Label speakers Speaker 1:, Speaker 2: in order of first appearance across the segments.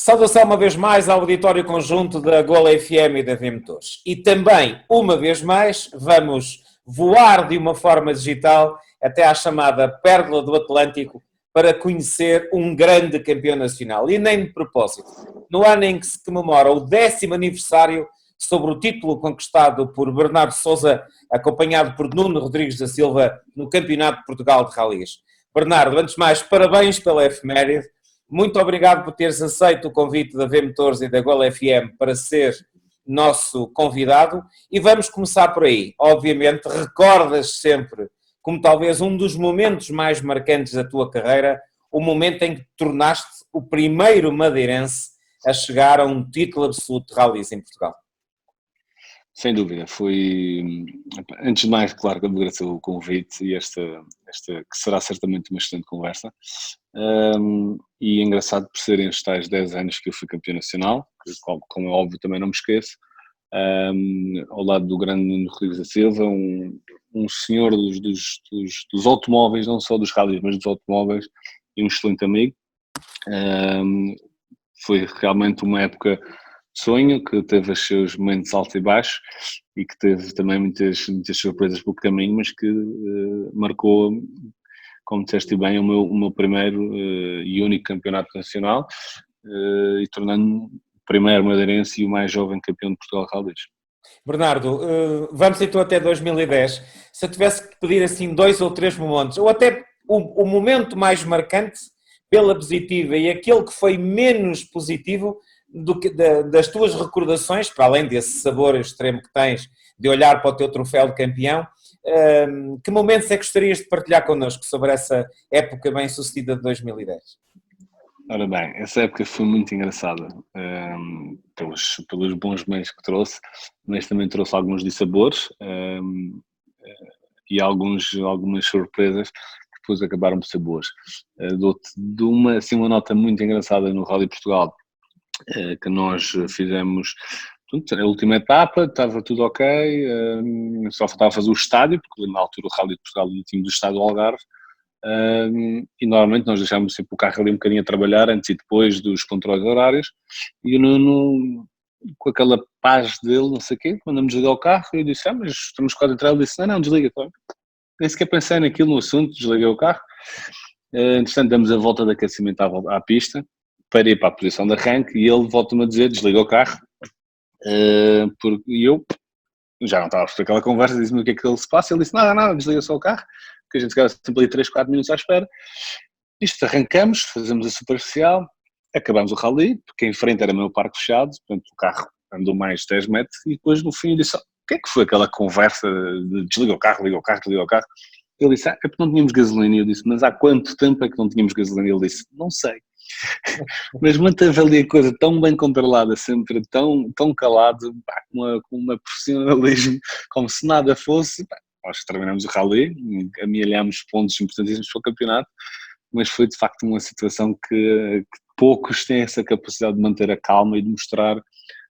Speaker 1: Saudação uma vez mais ao auditório conjunto da Gol FM e da V-Motores. E também, uma vez mais, vamos voar de uma forma digital até à chamada Pérola do Atlântico para conhecer um grande campeão nacional. E nem de propósito. No ano em que se comemora o 10º aniversário sobre o título conquistado por Bernardo Sousa, acompanhado por Nuno Rodrigues da Silva no Campeonato de Portugal de Rallys. Bernardo, antes de mais, parabéns pela efeméride. Muito obrigado por teres aceito o convite da V-Motores e da Gol FM para ser nosso convidado e vamos começar por aí. Obviamente, recordas sempre, como talvez um dos momentos mais marcantes da tua carreira, o momento em que te tornaste o primeiro madeirense a chegar a um título absoluto de rallies em Portugal.
Speaker 2: Sem dúvida, foi, antes de mais, claro que eu me agradeço o convite e esta que será certamente uma excelente conversa, e é engraçado por serem os tais 10 anos que eu fui campeão nacional, que, como é óbvio também não me esqueço, ao lado do grande Nuno Rodrigues da Silva, um senhor dos automóveis, não só dos rallies, mas dos automóveis, e um excelente amigo. Foi realmente uma época sonho, que teve os seus momentos altos e baixos e que teve também muitas surpresas pelo caminho, mas que marcou, como disseste bem, o meu primeiro e único campeonato nacional e tornando-me o primeiro madeirense e o mais jovem campeão de Portugal Rallys.
Speaker 1: Bernardo, vamos então até 2010. Se eu tivesse que pedir assim 2 ou 3 momentos, ou até o momento mais marcante pela positiva e aquele que foi menos positivo das tuas recordações, para além desse sabor extremo que tens de olhar para o teu troféu de campeão, que momentos é que gostarias de partilhar connosco sobre essa época bem sucedida de 2010?
Speaker 2: Ora bem, essa época foi muito engraçada, pelos bons momentos que trouxe, mas também trouxe alguns dissabores e algumas surpresas que depois acabaram por ser boas. Dou-te de uma nota muito engraçada no Rally Portugal, que nós fizemos. A última etapa, estava tudo ok, só faltava fazer o estádio, porque na altura o Rally de Portugal tinha do estádio do Algarve, e normalmente nós deixámos sempre o carro ali um bocadinho a trabalhar antes e depois dos controles horários, e o Nuno, com aquela paz dele, não sei o quê, mandamos desligar o carro, e eu disse, mas estamos quase a entrar, ele disse, não, desliga, então. Nem sequer pensei naquilo, no assunto, desliguei o carro, entretanto damos a volta de aquecimento à pista, para ir para a posição de arranque, e ele volta-me a dizer, desliga o carro, e eu já não estava a fazer aquela conversa, disse-me o que é que ele se passa, ele disse, nada, desliga só o carro, porque a gente ficava sempre ali 3, 4 minutos à espera. Isto arrancamos, fazemos a superficial, acabamos o rally, porque em frente era o meu parque fechado, portanto o carro andou mais de 10 metros, e depois no fim eu disse, o que é que foi aquela conversa de desliga o carro, liga o carro, desliga o carro? Ele disse, é porque não tínhamos gasolina, e eu disse, mas há quanto tempo é que não tínhamos gasolina? Ele disse, não sei. Mas manteve ali a coisa tão bem controlada, sempre tão calado, com uma profissionalismo, como se nada fosse. Nós terminamos o rally, amealhámos pontos importantíssimos para o campeonato, mas foi de facto uma situação que poucos têm essa capacidade de manter a calma e de mostrar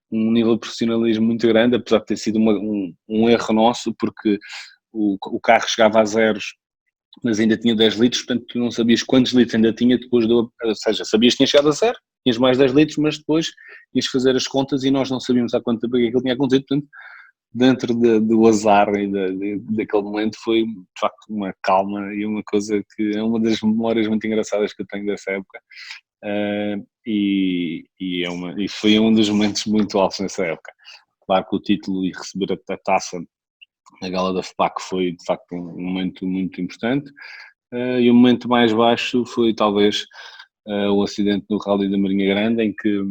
Speaker 2: um nível de profissionalismo muito grande, apesar de ter sido um erro nosso, porque o carro chegava a zeros, mas ainda tinha 10 litros, portanto tu não sabias quantos litros ainda tinha depois ou seja, sabias que tinha chegado a zero, tinhas mais 10 litros, mas depois tinhas que fazer as contas e nós não sabíamos há quanto tempo é que aquilo tinha acontecido, portanto, dentro do azar e daquele momento foi de facto uma calma e uma coisa que é uma das memórias muito engraçadas que eu tenho dessa época, e foi um dos momentos muito altos nessa época. Claro que o título e receber a taça na gala da FPAC foi de facto um momento muito importante, e o momento mais baixo foi talvez o acidente no Rally da Marinha Grande, em que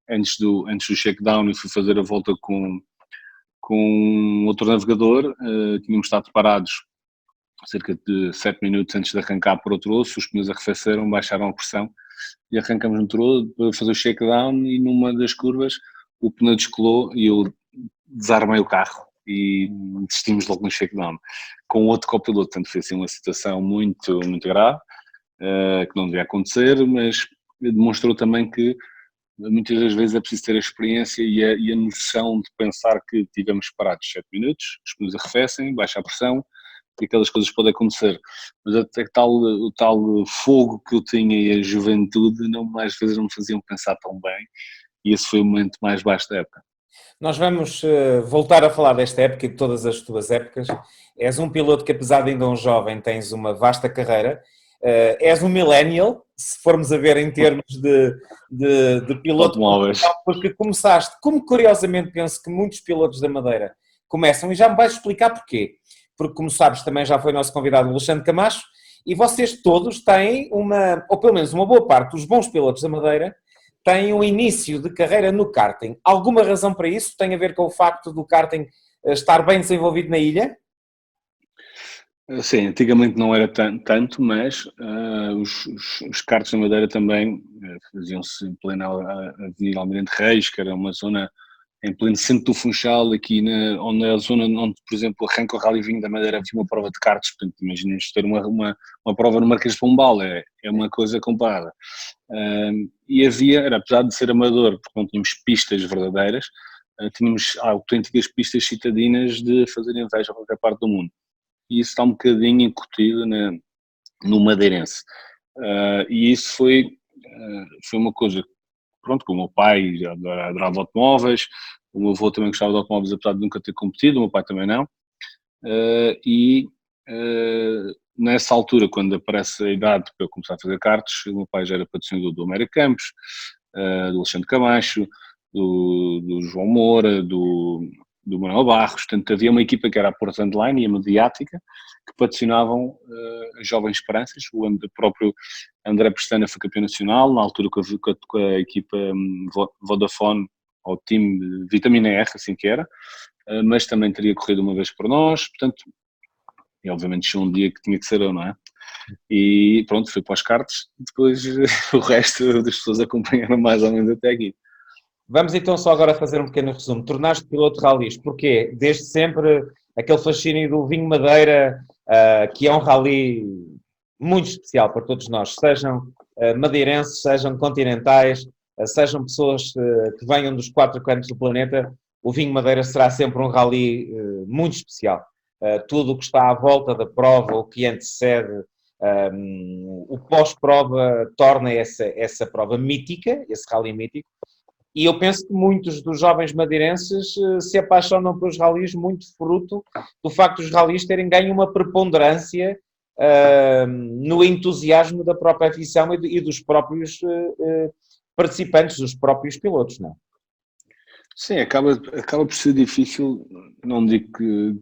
Speaker 2: antes do shakedown eu fui fazer a volta com outro navegador, tínhamos estado preparados cerca de 7 minutos antes de arrancar por outro osso, os pneus arrefeceram, baixaram a pressão e arrancamos no outro osso para fazer o shakedown, e numa das curvas o pneu descolou e eu desarmei o carro e desistimos logo no shakedown com outro copiloto. Portanto foi assim uma situação muito grave, que não devia acontecer, mas demonstrou também que muitas das vezes é preciso ter a experiência e a noção de pensar que tivemos parados 7 minutos, os pneus arrefecem, baixa a pressão, e aquelas coisas podem acontecer, mas até o tal fogo que eu tinha e a juventude, às vezes não me faziam pensar tão bem, e esse foi o momento mais baixo da época.
Speaker 1: Nós vamos voltar a falar desta época e de todas as tuas épocas. És um piloto que, apesar de ainda um jovem, tens uma vasta carreira. És um millennial, se formos a ver em termos de piloto,
Speaker 2: Automóveis.
Speaker 1: porque começaste, como curiosamente penso que muitos pilotos da Madeira começam, e já me vais explicar porquê. Porque, como sabes, também já foi nosso convidado o Alexandre Camacho, e vocês todos têm ou pelo menos uma boa parte dos bons pilotos da Madeira, têm um início de carreira no karting. Alguma razão para isso? Tem a ver com o facto do karting estar bem desenvolvido na ilha?
Speaker 2: Sim, antigamente não era tanto, mas os karts da Madeira também faziam-se em plena Avenida Almirante Reis, que era uma zona em pleno centro do Funchal, aqui onde é a zona onde, por exemplo, arranca o Rally Vinho da Madeira, havia uma prova de karts, portanto, imaginemos ter uma prova no Marquês de Pombal, é uma coisa comparada. E era, apesar de ser amador, porque não tínhamos pistas verdadeiras, tínhamos autênticas pistas citadinas de fazer inveja a qualquer parte do mundo. E isso está um bocadinho incutido no madeirense. E isso foi uma coisa, pronto, que o meu pai adorava automóveis, o meu avô também gostava de automóveis, apesar de nunca ter competido, o meu pai também não. Nessa altura, quando aparece a idade para eu começar a fazer karts, o meu pai já era patrocinador do Américo Campos, do Alexandre Camacho, do João Moura, do Manuel Barros. Portanto, havia uma equipa que era a Porto Underline e a Mediática, que patrocinavam as Jovens Esperanças. O próprio André Pestana foi campeão nacional, na altura com a equipa Vodafone, ao time de Vitamina R, assim que era, mas também teria corrido uma vez por nós, portanto, e obviamente chegou um dia que tinha que ser eu, não é? E pronto, fui para os karts, depois o resto das pessoas acompanharam mais ou menos até aqui.
Speaker 1: Vamos então só agora fazer um pequeno resumo. Tornaste piloto de ralis, porquê? Desde sempre aquele fascínio do vinho Madeira, que é um rally muito especial para todos nós, sejam madeirenses, sejam continentais, sejam pessoas que venham dos 4 cantos do planeta, o vinho Madeira será sempre um rally muito especial. Tudo o que está à volta da prova, o que antecede, o pós-prova torna essa prova mítica, esse rally mítico. E eu penso que muitos dos jovens madeirenses se apaixonam pelos ralis muito fruto do facto dos ralis terem ganho uma preponderância no entusiasmo da própria afição e dos próprios participantes, dos próprios pilotos, não?
Speaker 2: Sim, acaba por ser difícil, não digo que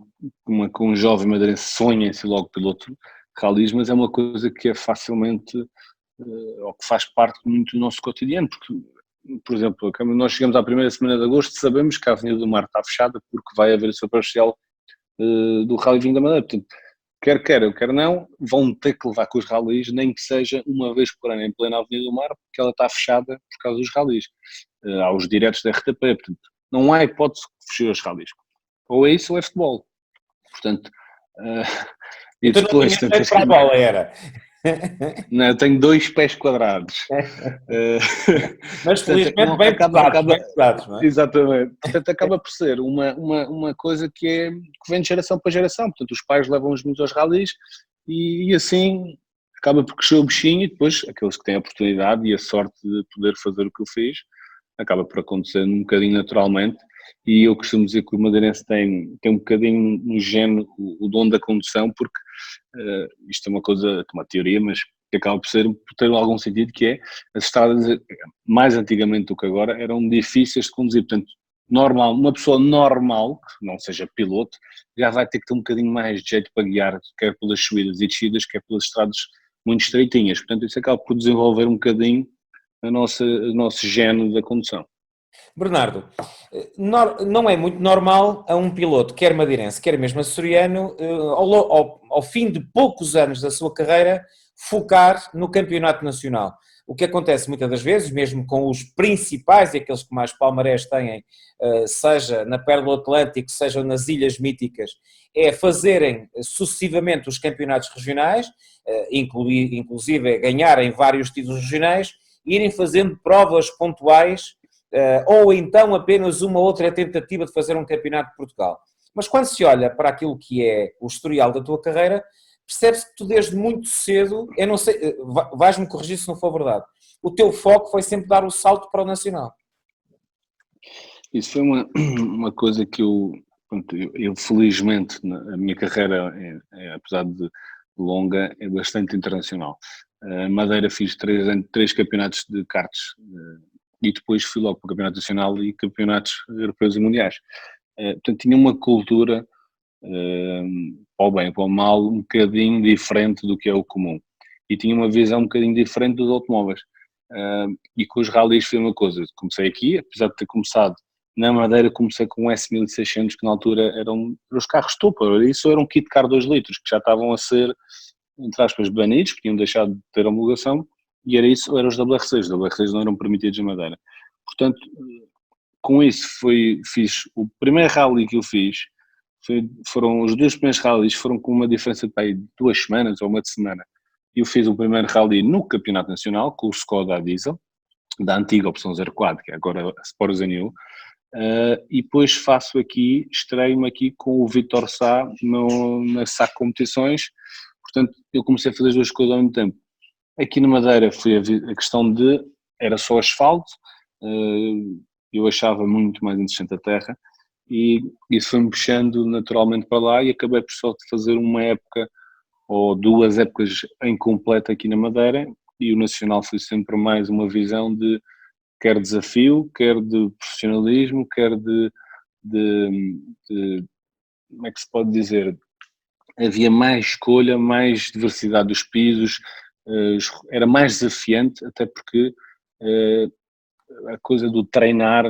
Speaker 2: um jovem madeirense sonha em ser logo piloto de ralis, mas é uma coisa que é facilmente, ou que faz parte muito do nosso cotidiano, porque, por exemplo, nós chegamos à primeira semana de agosto, sabemos que a Avenida do Mar está fechada porque vai haver a Super Especial do Rally Vinho da Madeira. Portanto, quer queiram, quer não, vão ter que levar com os ralis, nem que seja uma vez por ano em plena Avenida do Mar, porque ela está fechada por causa dos ralis. Há os diretos da RTP, portanto, não há hipótese de fugir aos ralis. Ou é isso ou é futebol. Portanto, e
Speaker 1: então
Speaker 2: depois...
Speaker 1: não tinha para a bola, era.
Speaker 2: Não, eu tenho 2 pés quadrados.
Speaker 1: Mas felizmente
Speaker 2: portanto,
Speaker 1: bem pesados, não é?
Speaker 2: Exatamente. Portanto, acaba por ser uma coisa que vem de geração para geração. Portanto, os pais levam os meninos aos ralis e assim acaba por crescer o bichinho, e depois aqueles que têm a oportunidade e a sorte de poder fazer o que eu fiz, acaba por acontecer um bocadinho naturalmente. E eu costumo dizer que o madeirense tem um bocadinho no gene o dom da condução, porque isto é uma teoria, mas que acaba por ter algum sentido, que é as estradas, mais antigamente do que agora, eram difíceis de conduzir. Portanto, uma pessoa normal, que não seja piloto, já vai ter que ter um bocadinho mais de jeito para guiar, quer pelas subidas e descidas, quer pelas estradas muito estreitinhas. Portanto, isso acaba por desenvolver um bocadinho o nosso gene da condução.
Speaker 1: Bernardo, não é muito normal a um piloto, quer madeirense, quer mesmo açoriano, ao fim de poucos anos da sua carreira, focar no campeonato nacional. O que acontece muitas das vezes, mesmo com os principais e aqueles que mais palmarés têm, seja na Pérola do Atlântico, seja nas Ilhas Míticas, é fazerem sucessivamente os campeonatos regionais, inclusive ganharem vários títulos regionais, irem fazendo provas pontuais, ou então apenas uma outra tentativa de fazer um campeonato de Portugal. Mas quando se olha para aquilo que é o historial da tua carreira, percebe-se que tu desde muito cedo, eu não sei, vais-me corrigir se não for verdade, o teu foco foi sempre dar o salto para o nacional.
Speaker 2: Isso foi uma coisa que pronto, eu felizmente, a minha carreira, apesar de longa, é bastante internacional. Madeira fiz 3 campeonatos de karts e depois fui logo para o campeonato nacional e campeonatos europeus e mundiais. Portanto, tinha uma cultura, para o bem ou para o mal, um bocadinho diferente do que é o comum. E tinha uma visão um bocadinho diferente dos automóveis. E com os rallies foi uma coisa. Comecei aqui, apesar de ter começado na Madeira, comecei com um S1600, que na altura eram os carros topo. Isso era um kit car 2 litros, que já estavam a ser, entre aspas, banidos, que tinham deixado de ter homologação, e era isso, eram os WR6. Os WR6 não eram permitidos na Madeira. Portanto, com isso fiz o primeiro rally que eu fiz, foram os 2 primeiros rallies, foram com uma diferença de aí 2 semanas ou uma semana. Eu fiz o primeiro rally no Campeonato Nacional, com o Skoda Diesel, da antiga opção 04, que é agora a Sport New, e depois estreio-me aqui com o Vitor Sá na SAC Competições. Portanto, eu comecei a fazer as 2 coisas ao mesmo tempo. Aqui na Madeira foi a questão era só asfalto, eu achava muito mais interessante a terra, e isso foi-me puxando naturalmente para lá, e acabei por só fazer uma época ou 2 épocas em completo aqui na Madeira, e o Nacional foi sempre mais uma visão de quer desafio, quer de profissionalismo, quer de como é que se pode dizer, havia mais escolha, mais diversidade dos pisos, era mais desafiante, até porque a coisa do treinar,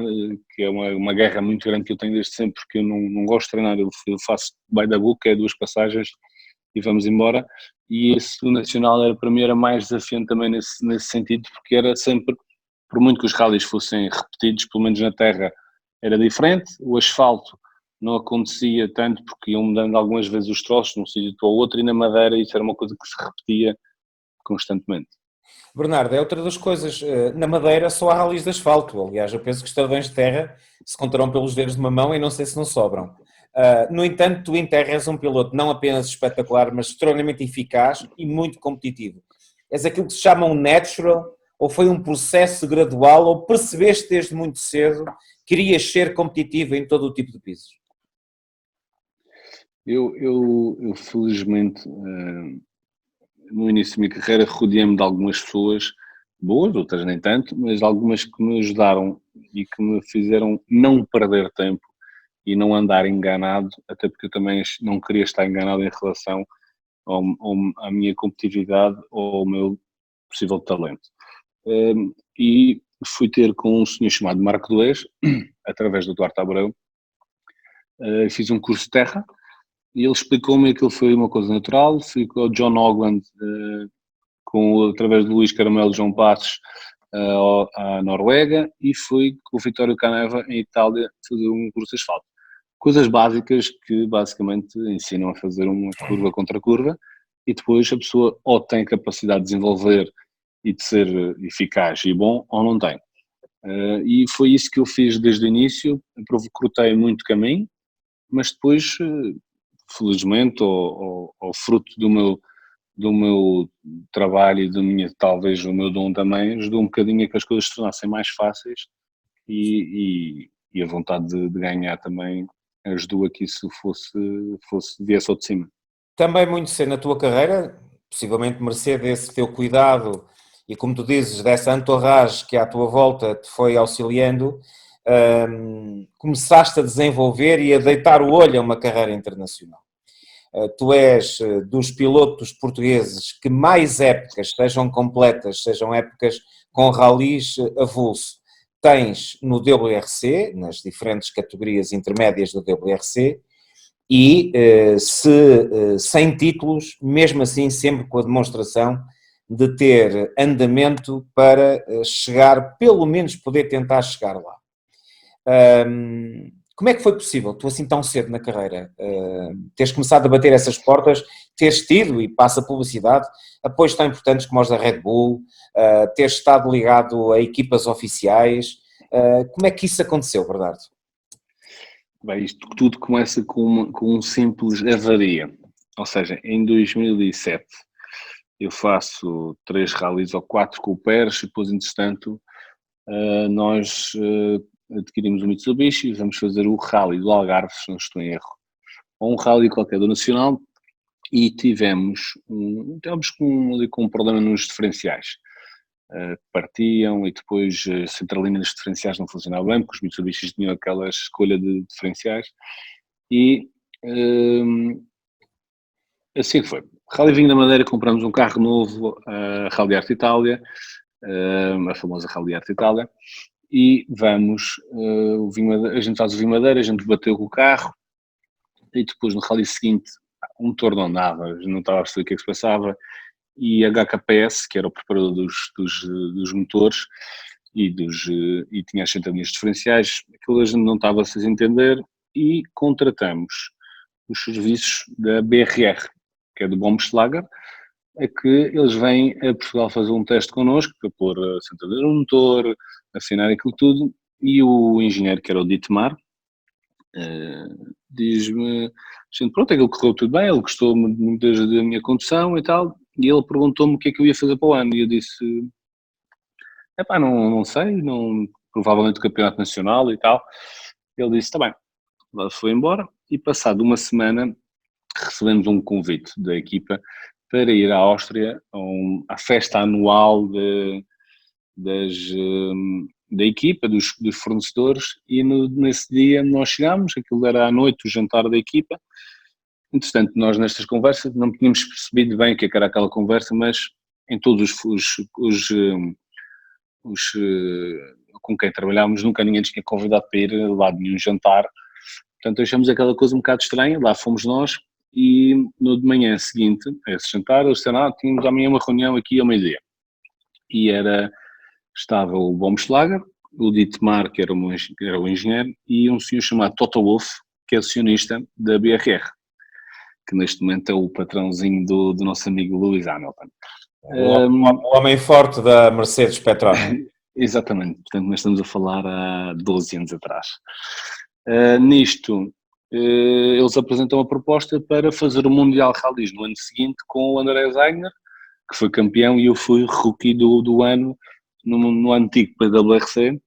Speaker 2: que é uma guerra muito grande que eu tenho desde sempre, porque eu não gosto de treinar, eu faço by the book, é 2 passagens e vamos embora, e esse do Nacional para mim era mais desafiante também nesse sentido, porque era sempre, por muito que os rallies fossem repetidos, pelo menos na terra era diferente, o asfalto não acontecia tanto porque iam mudando algumas vezes os troços de um sítio para o outro, e na Madeira isso era uma coisa que se repetia constantemente.
Speaker 1: Bernardo, é outra das coisas, na Madeira só há ralis de asfalto, aliás eu penso que estradões de terra se contarão pelos dedos de uma mão e não sei se não sobram. No entanto, tu em terra és um piloto não apenas espetacular, mas extremamente eficaz e muito competitivo. És aquilo que se chama um natural, ou foi um processo gradual, ou percebeste desde muito cedo que querias ser competitivo em todo o tipo de pisos?
Speaker 2: Eu felizmente, no início da minha carreira, rodeei-me de algumas pessoas boas, outras nem tanto, mas algumas que me ajudaram e que me fizeram não perder tempo e não andar enganado, até porque eu também não queria estar enganado em relação à minha competitividade ou ao meu possível talento. E fui ter com um senhor chamado Marco Duez, através do Duarte Abreu, fiz um curso de terra, e ele explicou-me que aquilo foi uma coisa natural. Fui com o John Ogland, através de Luís Caramelo e João Passos, à Noruega, e fui com o Vittorio Caneva em Itália fazer um curso de asfalto. Coisas básicas que basicamente ensinam a fazer uma curva contra curva, e depois a pessoa ou tem capacidade de desenvolver e de ser eficaz e bom, ou não tem. E foi isso que eu fiz desde o início. Crutei muito caminho, mas depois, felizmente, ou fruto do meu trabalho e talvez o meu dom também, ajudou um bocadinho a que as coisas se tornassem mais fáceis, e a vontade de ganhar também ajudou a que isso viesse ao de cima.
Speaker 1: Também muito cedo na tua carreira, possivelmente mercê desse teu cuidado e, como tu dizes, dessa entourage que à tua volta te foi auxiliando, começaste a desenvolver e a deitar o olho a uma carreira internacional. Tu és dos pilotos portugueses que mais épocas, sejam completas, sejam épocas com ralis avulso, tens no WRC, nas diferentes categorias intermédias do WRC, e sem títulos, mesmo assim sempre com a demonstração de ter andamento para chegar, pelo menos poder tentar chegar lá. Como é que foi possível, tu assim tão cedo na carreira, teres começado a bater essas portas, teres tido, e passa a publicidade, apoios tão importantes como os da Red Bull, teres estado ligado a equipas oficiais, como é que isso aconteceu, Bernardo?
Speaker 2: Bem, isto tudo começa com um simples avaria. Ou seja, em 2007 eu faço 3 rallies ou 4 com o Pérez e depois, entretanto, nós adquirimos o Mitsubishi e vamos fazer o rally do Algarve, se não estou em erro, ou um rally qualquer do Nacional, e tivemos ali com um problema nos diferenciais. Partiam e depois a centralina dos diferenciais não funcionava bem, porque os Mitsubishis tinham aquela escolha de diferenciais, e assim foi. Rally Vinho da Madeira, compramos um carro novo, a Rally Arte Itália, a famosa Rally Arte Itália, e vamos, a gente faz o Vinho Madeira, a gente bateu com o carro, e depois no rally seguinte o motor não andava, não estava a perceber o que é que se passava, e a HKPS, que era o preparador dos motores e tinha as centralinas diferenciais, aquilo a gente não estava a se entender, e contratamos os serviços da BRR, que é do Baumschlager, é que eles vêm a Portugal fazer um teste connosco para pôr a centralina no motor, assinar aquilo tudo, e o engenheiro, que era o Dietmar, diz-me, gente, pronto, aquilo correu tudo bem, ele gostou muito da minha condução e tal, e ele perguntou-me o que é que eu ia fazer para o ano, e eu disse, epá, não sei, provavelmente o campeonato nacional e tal. Ele disse, está bem, lá foi embora, e passado uma semana recebemos um convite da equipa para ir à Áustria à festa anual da equipa, dos fornecedores, e nesse dia nós chegámos, aquilo era à noite o jantar da equipa. Entretanto, nós nestas conversas não tínhamos percebido bem o que era aquela conversa, mas em todos com quem trabalhámos nunca ninguém nos tinha convidado para ir lá de nenhum jantar. Portanto, achamos aquela coisa um bocado estranha, lá fomos nós, e no de manhã seguinte, a esse jantar, eles disseram, tínhamos amanhã uma reunião aqui ao meio-dia. E estava o Baumschlager, o Dietmar, que era o engenheiro, e um senhor chamado Toto Wolff, que é acionista da BRR, que neste momento é o patrãozinho do nosso amigo Lewis Hamilton.
Speaker 1: O homem forte da Mercedes Petronas.
Speaker 2: Exatamente, portanto nós estamos a falar há 12 anos atrás. Nisto, eles apresentam a proposta para fazer o Mundial Rallys no ano seguinte com o André Zeigner, que foi campeão, e eu fui rookie do ano no antigo PWRC,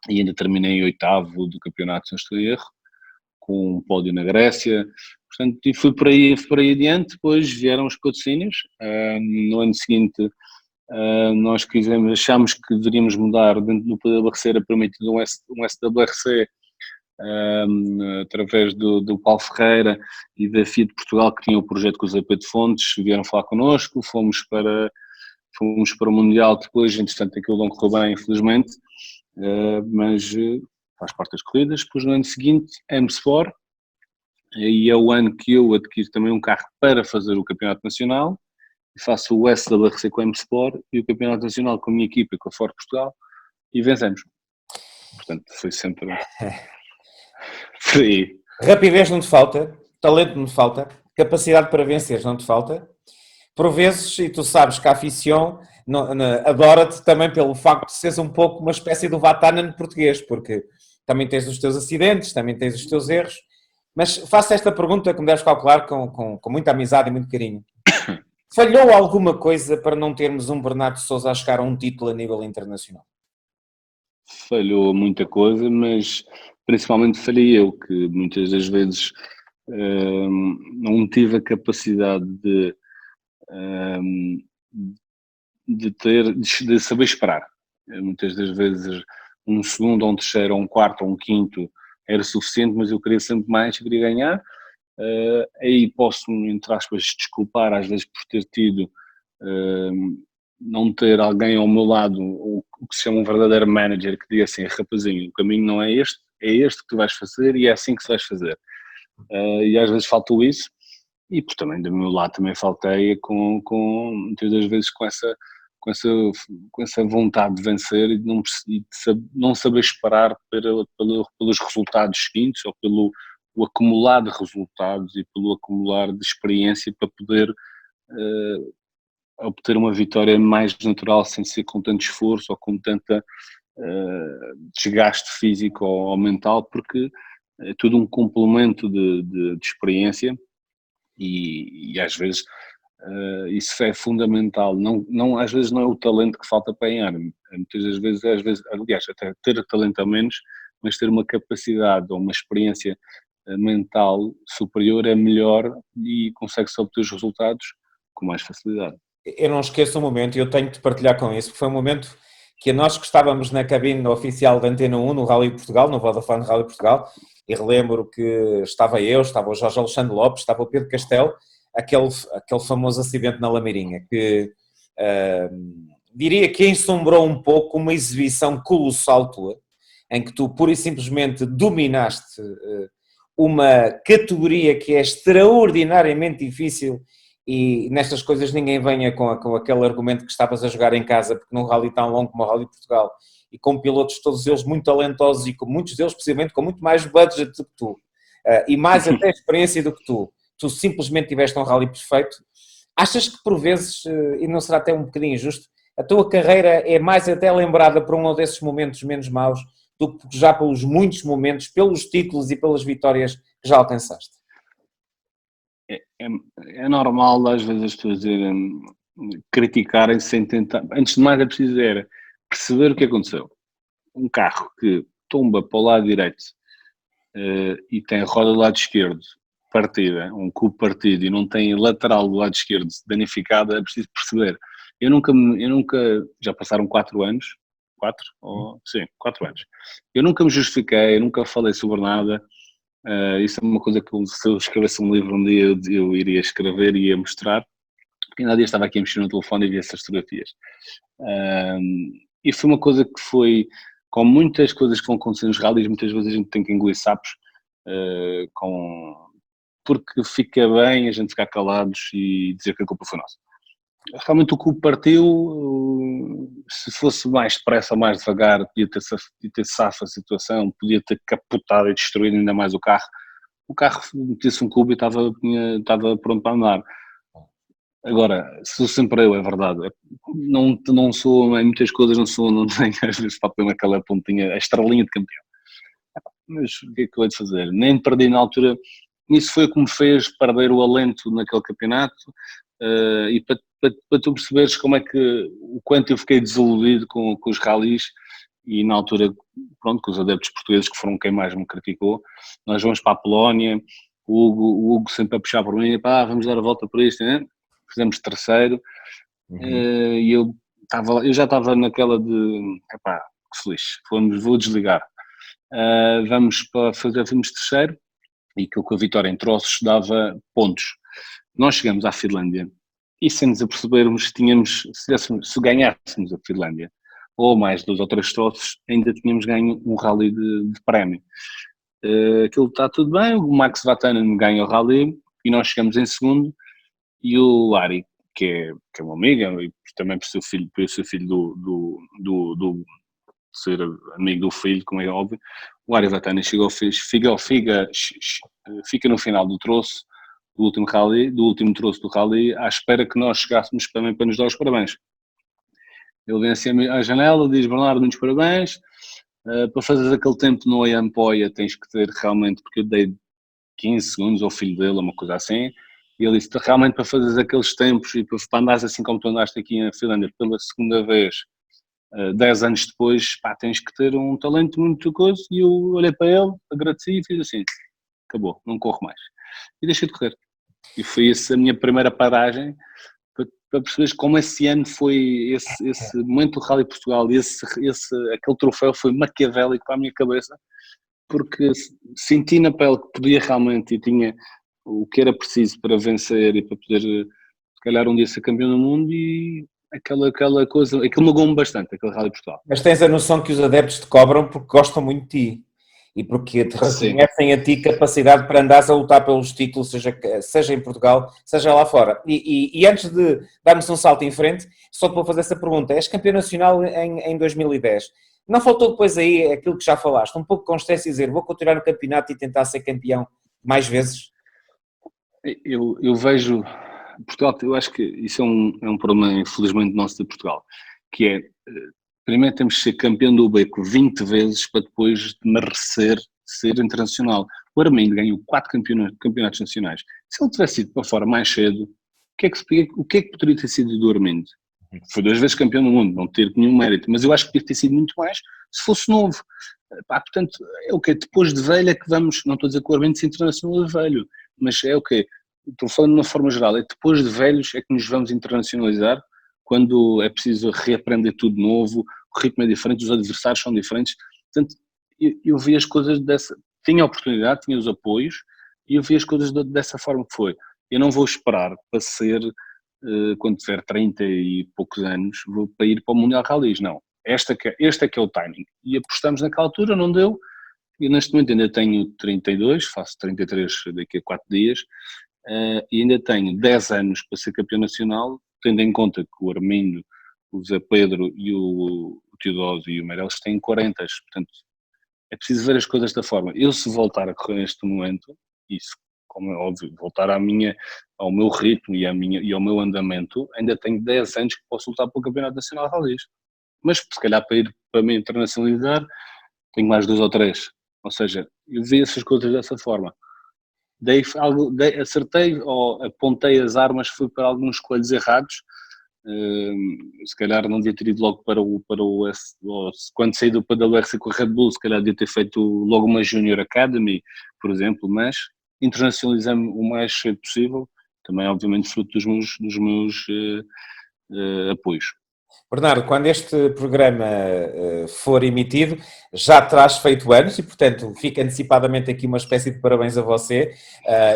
Speaker 2: e ainda terminei em 8º do campeonato, se não estou em erro, com um pódio na Grécia. Portanto, e fui por aí adiante. Depois vieram os patrocínios. No ano seguinte, nós achámos que deveríamos mudar. Dentro do PWRC era permitido um SWRC, através do Paulo Ferreira e da Fiat Portugal, que tinha o projeto com o Zé Pedro Fontes, vieram falar connosco, fomos para o Mundial. Depois, entretanto, aquilo não correu bem, infelizmente, mas faz parte das corridas. Depois, no ano seguinte, M-Sport, e é o ano que eu adquiro também um carro para fazer o Campeonato Nacional, e faço o SWRC com a M-Sport e o Campeonato Nacional com a minha equipa, com a Ford Portugal, e vencemos. Portanto, foi sempre por aí.
Speaker 1: Rapidez não te falta, talento não te falta, capacidade para vencer não te falta. Por vezes, e tu sabes que a afición adora-te também pelo facto de seres um pouco uma espécie do Vatanen português, porque também tens os teus acidentes, também tens os teus erros, mas faço esta pergunta que me deves calcular com muita amizade e muito carinho. Falhou alguma coisa para não termos um Bernardo Sousa a chegar a um título a nível internacional?
Speaker 2: Falhou muita coisa, mas principalmente falhei eu, que muitas das vezes não tive a capacidade de saber esperar. Muitas das vezes um segundo, ou um terceiro, ou um quarto, ou um quinto era suficiente, mas eu queria sempre mais, queria ganhar. Aí posso, entre aspas, desculpar às vezes por ter tido, não ter alguém ao meu lado, o que se chama um verdadeiro manager, que diga assim, rapazinho, o caminho não é este que tu vais fazer e é assim que se vais fazer. E às vezes faltou isso, e por também do meu lado também faltei muitas das vezes com essa vontade de vencer e de não saber esperar pelos resultados seguintes, ou pelo o acumular de resultados e pelo acumular de experiência para poder obter uma vitória mais natural, sem ser com tanto esforço ou com tanta desgaste físico ou mental, porque é tudo um complemento de experiência e às vezes isso é fundamental. Não, às vezes não é o talento que falta para ganhar, muitas das vezes, aliás, até ter talento a menos, mas ter uma capacidade ou uma experiência mental superior é melhor e consegue-se obter os resultados com mais facilidade.
Speaker 1: Eu não esqueço um momento, e eu tenho de partilhar com isso, porque foi um momento que nós que estávamos na cabine oficial da Antena 1 no Rally Portugal, no Vodafone Rally Portugal, e relembro que estava eu, estava o Jorge Alexandre Lopes, estava o Pedro Castelo, aquele famoso acidente na Lameirinha, que diria que ensombrou um pouco uma exibição colossal tua, em que tu pura e simplesmente dominaste uma categoria que é extraordinariamente difícil. E nestas coisas ninguém venha com aquele argumento que estavas a jogar em casa, porque num rally tão longo como o Rally Portugal, e com pilotos todos eles muito talentosos e com muitos deles possivelmente com muito mais budget do que tu, e mais até experiência do que tu simplesmente tiveste um rally perfeito. Achas que por vezes, e não será até um bocadinho injusto, a tua carreira é mais até lembrada por um desses momentos menos maus do que já pelos muitos momentos, pelos títulos e pelas vitórias que já alcançaste?
Speaker 2: É normal às vezes as pessoas criticarem sem tentar. Antes de mais é preciso perceber o que aconteceu. Um carro que tomba para o lado direito e tem a roda do lado esquerdo partida, um cubo partido e não tem lateral do lado esquerdo danificada, é preciso perceber. Eu nunca, já passaram 4 anos, 4? Sim, 4 anos. Eu nunca me justifiquei, eu nunca falei sobre nada. Isso é uma coisa que se eu escrevesse um livro um dia eu iria escrever e ia mostrar. Ainda há dias estava aqui a mexer no telefone e vi essas fotografias. E foi uma coisa que foi, com muitas coisas que vão acontecer nos rallies, muitas vezes a gente tem que engolir sapos, porque fica bem a gente ficar calados e dizer que a culpa foi nossa. Realmente o cubo partiu, se fosse mais depressa ou mais devagar, podia ter safo a situação, podia ter capotado e destruído ainda mais o carro. O carro metesse um cubo e estava pronto para andar. Agora, sou sempre eu, é verdade. Não sou, em muitas coisas não tenho às vezes papel naquela pontinha, a estrelinha de campeão. Mas o que é que eu hei de fazer? Nem perdi na altura, isso foi o que me fez perder o alento naquele campeonato, e para tu perceberes como é que, o quanto eu fiquei desiludido com os rallies, e na altura, pronto, com os adeptos portugueses que foram quem mais me criticou, nós vamos para a Polónia, o Hugo sempre a puxar por mim, vamos dar a volta por isto, né? Fizemos terceiro, e eu já estava naquela de, que feliz, vou desligar, fomos terceiro, e que com a vitória em troços dava pontos. Nós chegamos à Finlândia e sem nos apercebermos, se ganhássemos a Finlândia ou mais 2 ou 3 troços, ainda tínhamos ganho um rally de prémio. Aquilo está tudo bem, o Max Vatanen ganha o rally e nós chegamos em segundo, e o Ari, que é um amigo, e também por ser filho do ser amigo do filho, como é óbvio, o Ari Vatanen fica no final do troço do último troço do rally, à espera que nós chegássemos também para nos dar os parabéns. Ele vem assim à janela, diz: Bernardo, muitos parabéns, para fazeres aquele tempo no Ayampoia tens que ter realmente, porque eu dei 15 segundos ao filho dele, uma coisa assim, e ele disse: realmente para fazeres aqueles tempos e para andares assim como tu andaste aqui na Finlândia pela segunda vez, 10 anos depois, tens que ter um talento muito coisa. E eu olhei para ele, agradeci e fiz assim: acabou, não corro mais. E deixei de correr. E foi essa a minha primeira paragem, para perceberes como esse ano foi, esse momento do Rally Portugal, aquele troféu foi maquiavélico para a minha cabeça, porque senti na pele que podia realmente, e tinha o que era preciso para vencer e para poder, se calhar, um dia ser campeão do mundo, e aquela coisa, aquilo magou-me bastante, aquele Rally Portugal.
Speaker 1: Mas tens a noção que os adeptos te cobram porque gostam muito de ti e porque te reconhecem a ti capacidade para andares a lutar pelos títulos, seja em Portugal, seja lá fora. E antes de darmos um salto em frente, só te vou fazer essa pergunta: és campeão nacional em 2010. Não faltou depois aí aquilo que já falaste, um pouco de consciência e dizer: vou continuar no campeonato e tentar ser campeão mais vezes?
Speaker 2: Eu vejo Portugal, eu acho que isso é um problema, infelizmente, nosso de Portugal, que é, primeiro temos que ser campeão do Beco 20 vezes para depois merecer ser internacional. O Armindo ganhou 4 campeonatos nacionais. Se ele tivesse ido para fora mais cedo, o que é que poderia ter sido do Armindo? Foi 2 vezes campeão do mundo, não ter nenhum mérito, mas eu acho que poderia ter sido muito mais se fosse novo. Pá, portanto, é o quê? Depois de velho é que vamos, não estou a dizer que o Armindo se internacionaliza velho, mas é o quê? Estou falando de uma forma geral, é depois de velhos é que nos vamos internacionalizar, quando é preciso reaprender tudo novo, o ritmo é diferente, os adversários são diferentes. Portanto, eu vi as coisas tinha a oportunidade, tinha os apoios, e eu vi as coisas dessa forma que foi. Eu não vou esperar para ser, quando tiver 30 e poucos anos, para ir para o Mundial Rallys, não. Este é que é o timing. E apostamos naquela altura, não deu, e neste momento ainda tenho 32, faço 33 daqui a 4 dias, e ainda tenho 10 anos para ser campeão nacional, tendo em conta que o Armindo, o Zé Pedro e o Teodósio e o Meireles têm 40, portanto é preciso ver as coisas desta forma. Eu, se voltar a correr neste momento, isso, como é óbvio, voltar ao meu ritmo e ao meu andamento, ainda tenho 10 anos que posso lutar pelo Campeonato Nacional de Rallys. Mas se calhar para me internacionalizar, tenho mais 2 ou 3. Ou seja, eu vi essas coisas dessa forma. Acertei ou apontei as armas, fui para alguns escolhos errados. Se calhar não devia ter ido logo quando saí do WRC com a Red Bull, se calhar devia ter feito logo uma Junior Academy, por exemplo, mas internacionalizei-me o mais cedo possível, também obviamente fruto dos meus apoios.
Speaker 1: Bernardo, quando este programa for emitido, já terás feito anos e, portanto, fica antecipadamente aqui uma espécie de parabéns a você.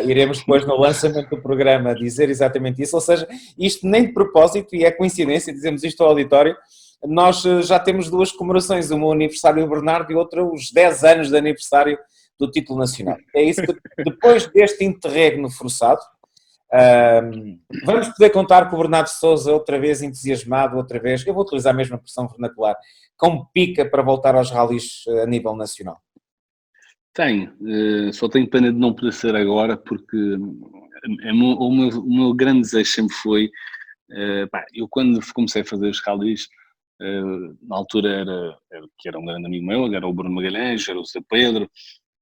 Speaker 1: Iremos depois, no lançamento do programa, dizer exatamente isso. Ou seja, isto nem de propósito, e é coincidência, dizemos isto ao auditório, nós já temos 2 comemorações, uma o aniversário do Bernardo e outra os 10 anos de aniversário do título nacional. É isso que, depois deste interregno forçado, vamos poder contar com o Bernardo Sousa outra vez entusiasmado, outra vez, eu vou utilizar a mesma expressão vernacular, com pica para voltar aos rallies a nível nacional.
Speaker 2: Tenho, só tenho pena de não poder ser agora, porque o meu grande desejo sempre foi, eu quando comecei a fazer os rallies, na altura era um grande amigo meu, era o Bruno Magalhães, era o Zé Pedro,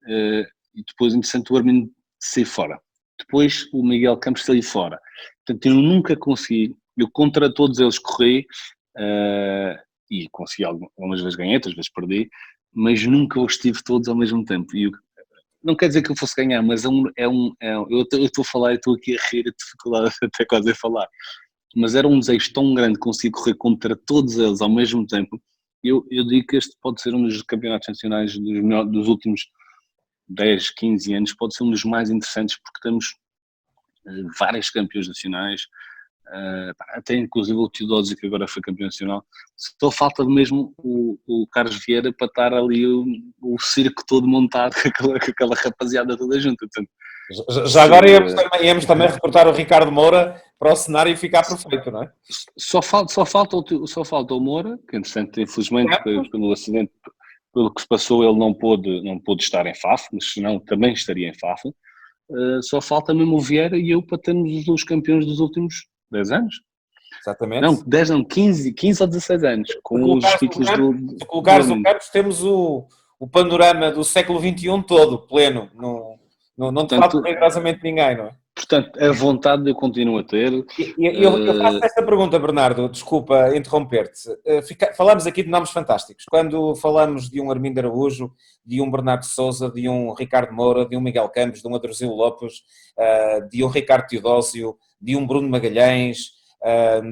Speaker 2: e depois, interessante, o Armindo sair fora. Depois o Miguel Campos saiu fora. Portanto, eu nunca consegui, eu contra todos eles corri, e consegui algumas vezes ganhei, outras vezes perdi, mas nunca os tive todos ao mesmo tempo. E não quer dizer que eu fosse ganhar, mas eu estou a falar e estou aqui a rir, a dificuldade até quase a falar. Mas era um desejo tão grande conseguir correr contra todos eles ao mesmo tempo. Eu digo que este pode ser um dos campeonatos nacionais dos últimos 10, 15 anos, pode ser um dos mais interessantes, porque temos vários campeões nacionais, até inclusive o Teodósio, que agora foi campeão nacional. Só falta mesmo o Carlos Vieira para estar ali o circo todo montado com aquela rapaziada toda junta. Portanto,
Speaker 1: já agora íamos também recrutar o Ricardo Moura para o cenário e ficar perfeito, não é?
Speaker 2: Só falta o Moura, que entretanto, infelizmente, pelo acidente, pelo que se passou, ele não pôde estar em Faf, mas senão também estaria em Faf. Só falta mesmo o Vieira e eu para termos os campeões dos últimos 10 anos.
Speaker 1: Exatamente.
Speaker 2: Não, 10 não, 15 ou 16 anos, com os títulos
Speaker 1: Se colocares o Campos, temos o panorama do século XXI todo, pleno. Não te falta rigorosamente ninguém, não é?
Speaker 2: Portanto, a vontade eu continuo a ter.
Speaker 1: Eu faço esta pergunta, Bernardo, desculpa interromper-te. Falamos aqui de nomes fantásticos. Quando falamos de um Armindo Araújo, de um Bernardo Sousa, de um Ricardo Moura, de um Miguel Campos, de um Adrosilo Lopes, de um Ricardo Teodósio, de um Bruno Magalhães,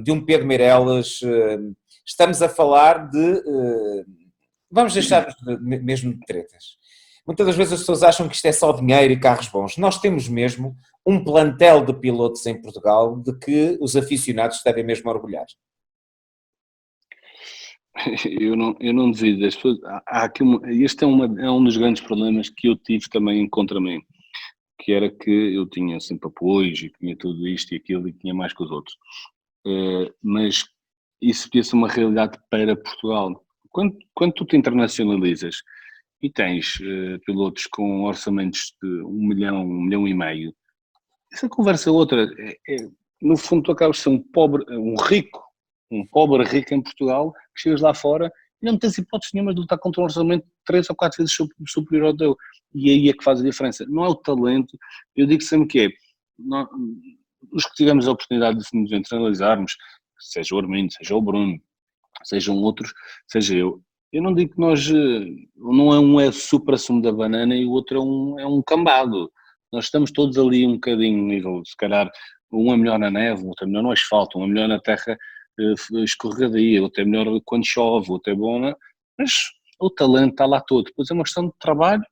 Speaker 1: de um Pedro Meireles, estamos a falar de... Vamos deixar mesmo de tretas. Muitas das vezes as pessoas acham que isto é só dinheiro e carros bons. Nós temos mesmo um plantel de pilotos em Portugal de que os aficionados devem mesmo orgulhar.
Speaker 2: Eu não devido. Este é um dos grandes problemas que eu tive também contra mim, que era que eu tinha sempre apoios e tinha tudo isto e aquilo e tinha mais que os outros. Mas isso podia ser uma realidade para Portugal. Quando tu te internacionalizas e tens pilotos com orçamentos de 1 milhão, 1 milhão e meio, essa conversa é outra. No fundo, tu acabas de ser um pobre rico em Portugal, que chegas lá fora e não tens hipótese nenhuma de lutar contra um orçamento 3 ou 4 vezes superior ao teu. E aí é que faz a diferença. Não é o talento, eu digo sempre que é, os que tivemos a oportunidade de nos internalizarmos, seja o Armindo, seja o Bruno, sejam outros, seja eu não digo que nós, não é um é supra-sumo da banana e o outro é um cambado. Nós estamos todos ali um bocadinho nível, se calhar um é melhor na neve, outro é melhor no asfalto, um é melhor na terra escorregadia, outro é melhor quando chove, outro é bom, né? Mas o talento está lá todo. Depois é uma questão de trabalho,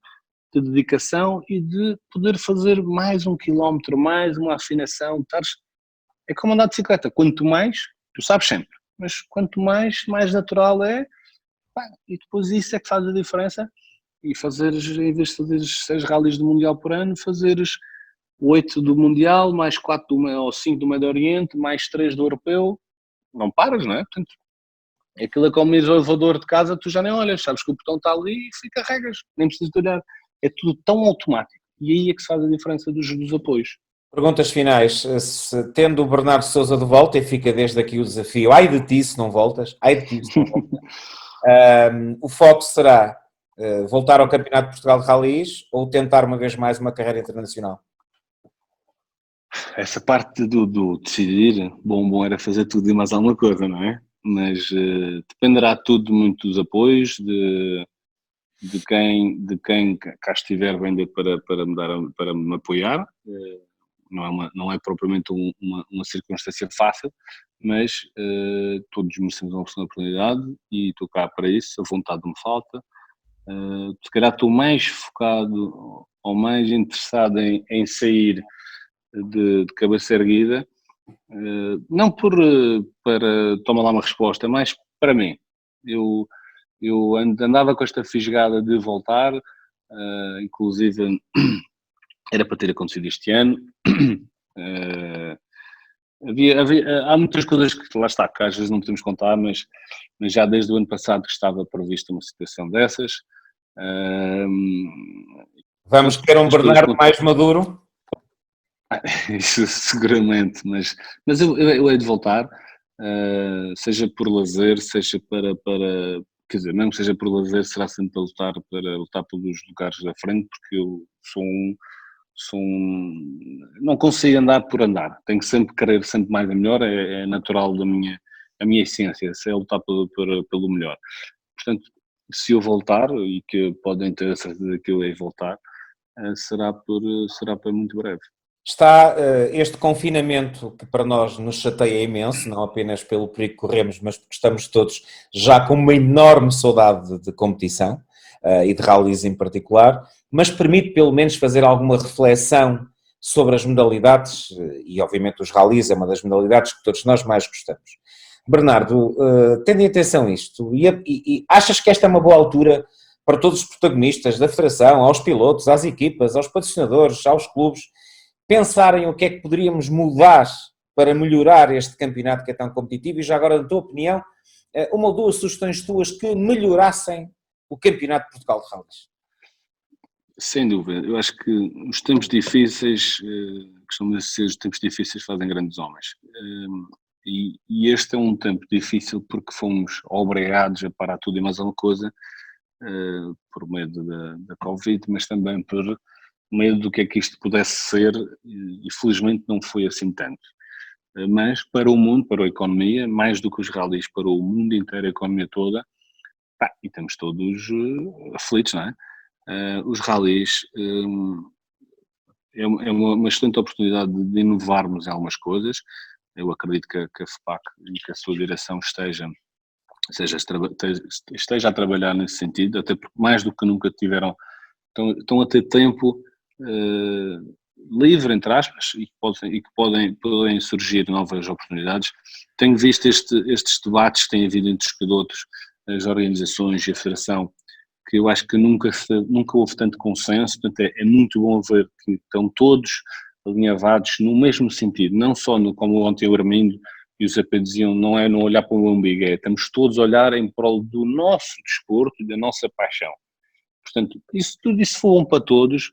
Speaker 2: de dedicação e de poder fazer mais um quilómetro, mais uma afinação, é como andar de bicicleta, quanto mais, tu sabes sempre, mas quanto mais natural é, pá, e depois isso é que faz a diferença. E fazeres, em vez de fazeres 6 rallies do Mundial por ano, fazeres 8 do Mundial, mais 4 ou 5 do Médio Oriente, mais 3 do Europeu, não paras, não é? Portanto, aquilo é como ir ao elevador de casa, tu já nem olhas, sabes que o botão está ali e carregas, nem precisas de olhar. É tudo tão automático. E aí é que se faz a diferença dos apoios.
Speaker 1: Perguntas finais. Tendo o Bernardo Sousa de volta, e fica desde aqui o desafio, ai de ti se não voltas, ai de ti se não voltas. O foco será voltar ao Campeonato de Portugal de Rallys ou tentar uma vez mais uma carreira internacional?
Speaker 2: Essa parte do decidir, bom era fazer tudo e mais alguma coisa, não é? Mas dependerá tudo muito dos apoios, de quem cá estiver bem para me apoiar. Não é propriamente uma circunstância fácil, mas todos merecemos uma segunda oportunidade e estou cá para isso, a vontade me falta. Se calhar estou mais focado ou mais interessado em sair de cabeça erguida, não para tomar lá uma resposta, mas para mim. Eu andava com esta fisgada de voltar, inclusive era para ter acontecido este ano. Há muitas coisas que lá está, que às vezes não podemos contar, mas já desde o ano passado que estava prevista uma situação dessas.
Speaker 1: Vamos ter um Bernardo mais maduro?
Speaker 2: Isso seguramente, mas eu hei de voltar, seja por lazer, seja para, quer dizer, mesmo que seja por lazer, será sempre para lutar pelos lugares da frente, porque eu não consigo andar por andar, tenho que sempre querer sempre mais e melhor, é natural a minha essência, se é lutar pelo melhor. Portanto, se eu voltar, e que podem ter a certeza que eu hei de voltar, será para muito breve.
Speaker 1: Está este confinamento que para nós nos chateia imenso, não apenas pelo perigo que corremos, mas porque estamos todos já com uma enorme saudade de competição e de rallies em particular, mas permite pelo menos fazer alguma reflexão sobre as modalidades e obviamente os rallies é uma das modalidades que todos nós mais gostamos. Bernardo, tendo em atenção isto, e achas que esta é uma boa altura para todos os protagonistas da Federação, aos pilotos, às equipas, aos patrocinadores, aos clubes, pensarem o que é que poderíamos mudar para melhorar este campeonato que é tão competitivo e já agora, na tua opinião, uma ou duas sugestões tuas que melhorassem o campeonato de Portugal de Rallys?
Speaker 2: Sem dúvida, eu acho que os tempos difíceis, costumam ser os tempos difíceis fazem grandes homens. E este é um tempo difícil porque fomos obrigados a parar tudo e mais alguma coisa, por medo da Covid, mas também por medo do que é que isto pudesse ser, e felizmente não foi assim tanto. Mas para o mundo, para a economia, mais do que os rallies, para o mundo inteiro, a economia toda, e estamos todos aflitos, não é? Os rallies é uma excelente oportunidade de inovarmos em algumas coisas. Eu acredito que a FPAC e que a sua direção esteja a trabalhar nesse sentido, até porque mais do que nunca estão a ter tempo livre, entre aspas, e que podem surgir novas oportunidades. Tenho visto estes debates que têm havido entre os pilotos, as organizações e a Federação, que eu acho que nunca houve tanto consenso. Portanto, é muito bom ver que estão todos alinhavados no mesmo sentido, não só como ontem o Armindo e o Zé diziam, não é não olhar para o umbigo, estamos todos a olhar em prol do nosso desporto e da nossa paixão. Portanto, tudo isso for bom para todos,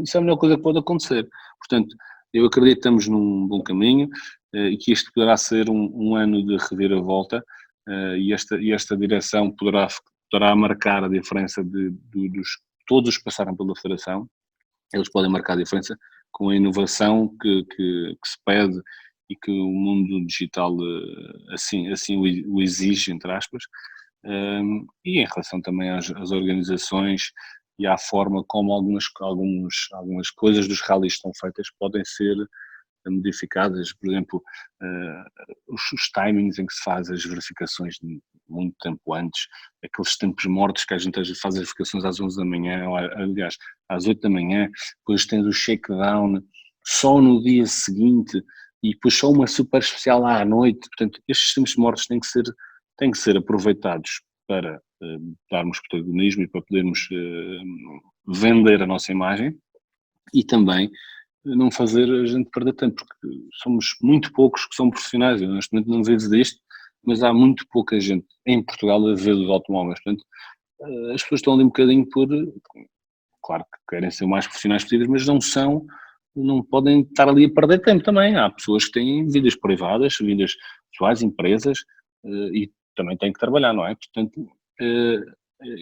Speaker 2: isso é a melhor coisa que pode acontecer. Portanto, eu acredito que estamos num bom caminho e que este poderá ser um ano de reviravolta e esta direção poderá marcar a diferença dos todos os que passaram pela Federação. Eles podem marcar a diferença com a inovação que se pede e que o mundo digital assim o exige, entre aspas, e em relação também às organizações e à forma como algumas coisas dos rallies estão feitas podem ser modificadas, por exemplo, os timings em que se faz as verificações muito tempo antes, aqueles tempos mortos que a gente às vezes faz as verificações às 11 da manhã, ou aliás, às 8 da manhã, depois tens o shakedown só no dia seguinte e depois só uma super especial à noite. Portanto, estes tempos mortos têm que ser aproveitados para darmos protagonismo e para podermos vender a nossa imagem e também não fazer a gente perder tempo, porque somos muito poucos que são profissionais. Eu neste momento não vejo disto, mas há muito pouca gente em Portugal a ver os automóveis. Portanto, as pessoas estão ali um bocadinho claro que querem ser o mais profissionais possíveis, mas não podem estar ali a perder tempo também. Há pessoas que têm vidas privadas, vidas pessoais, empresas, e também têm que trabalhar, não é? Portanto,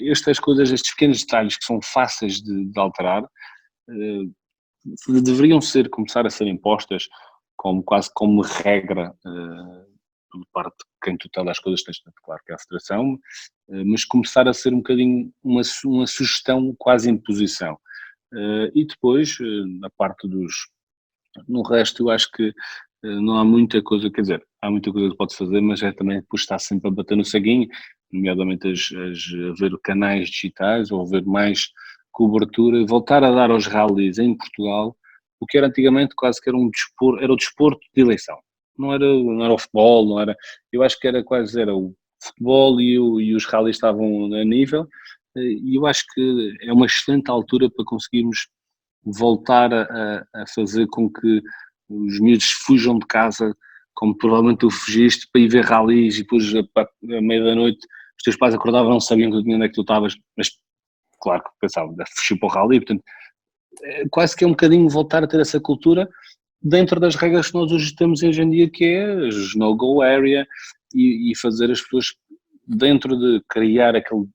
Speaker 2: estas coisas, estes pequenos detalhes que são fáceis de alterar, deveriam começar a ser impostas quase como regra por parte de quem tutela as coisas, claro que é a Federação, mas começar a ser um bocadinho uma sugestão, quase imposição. E depois, na parte no resto, eu acho que não há muita coisa, quer dizer, há muita coisa que pode fazer, mas é também depois estar sempre a bater no ceguinho, nomeadamente a ver canais digitais ou a ver mais cobertura, voltar a dar aos rallies em Portugal o que era antigamente quase que era o desporto de eleição. Não era o futebol, não era. Eu acho que era o futebol e os rallies estavam a nível, e eu acho que é uma excelente altura para conseguirmos voltar a fazer com que os miúdos fujam de casa, como provavelmente tu fugiste, para ir ver rallies e depois à meia da noite os teus pais acordavam, não sabiam onde é que tu estavas, mas claro que pensavam, fugir para o rally, portanto, quase que é um bocadinho voltar a ter essa cultura dentro das regras que nós hoje temos hoje em dia, que é os no-go area e fazer as pessoas dentro de criar aquele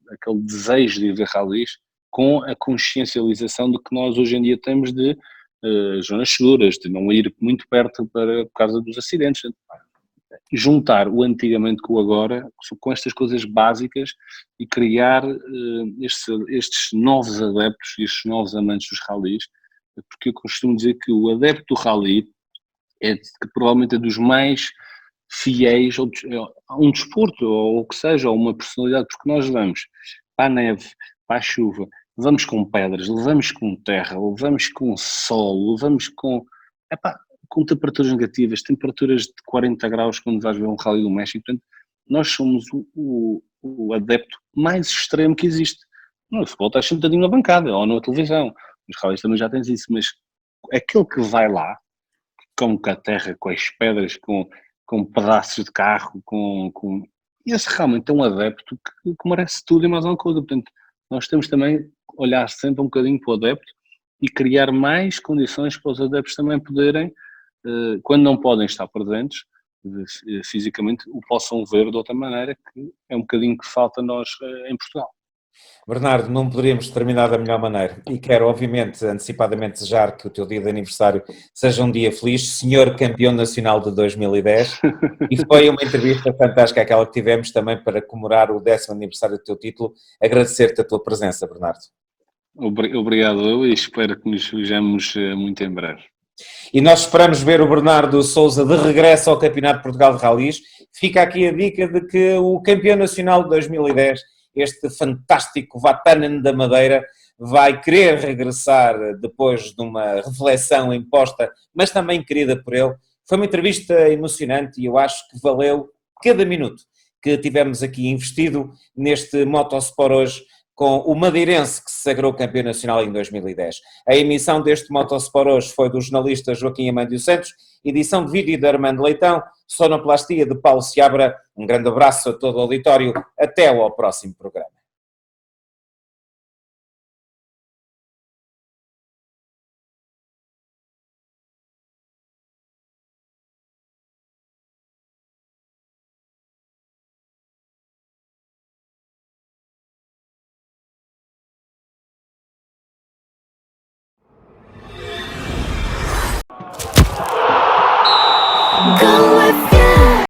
Speaker 2: desejo de ir ver rallies com a consciencialização de que nós hoje em dia temos de zonas seguras, de não ir muito perto por causa dos acidentes. Juntar o antigamente com o agora, com estas coisas básicas e criar estes novos adeptos e estes novos amantes dos rallies, porque eu costumo dizer que o adepto do rally que provavelmente é dos mais fiéis a um desporto, ou o que seja, ou uma personalidade, porque nós vamos para a neve, para a chuva, levamos com pedras, levamos com terra, levamos com sol, levamos com temperaturas negativas, temperaturas de 40 graus quando vais ver um rally do México. Portanto, nós somos o adepto mais extremo que existe. No futebol estás sentadinho na bancada ou na televisão, nos rallies também já tens isso, mas aquele que vai lá, com a terra, com as pedras, com pedaços de carro, esse realmente é um adepto que merece tudo e mais alguma coisa. Portanto, nós temos também olhar sempre um bocadinho para o adepto e criar mais condições para os adeptos também poderem, quando não podem estar presentes fisicamente, o possam ver de outra maneira, que é um bocadinho que falta a nós em Portugal.
Speaker 1: Bernardo, não poderíamos terminar da melhor maneira e quero obviamente antecipadamente desejar que o teu dia de aniversário seja um dia feliz, senhor campeão nacional de 2010, e foi uma entrevista fantástica aquela que tivemos também para comemorar o 10º aniversário do teu título. Agradecer-te a tua presença, Bernardo.
Speaker 2: Obrigado eu e espero que nos vejamos muito em breve.
Speaker 1: E nós esperamos ver o Bernardo Sousa de regresso ao Campeonato de Portugal de Rallys. Fica aqui a dica de que o campeão nacional de 2010, este fantástico Vatanen da Madeira, vai querer regressar depois de uma reflexão imposta, mas também querida por ele. Foi uma entrevista emocionante e eu acho que valeu cada minuto que tivemos aqui investido neste Motosport hoje, com o madeirense que se sagrou campeão nacional em 2010. A emissão deste Motosport hoje foi do jornalista Joaquim Amândio Santos, edição de vídeo de Armando Leitão, sonoplastia de Paulo Seabra. Um grande abraço a todo o auditório, até ao próximo programa.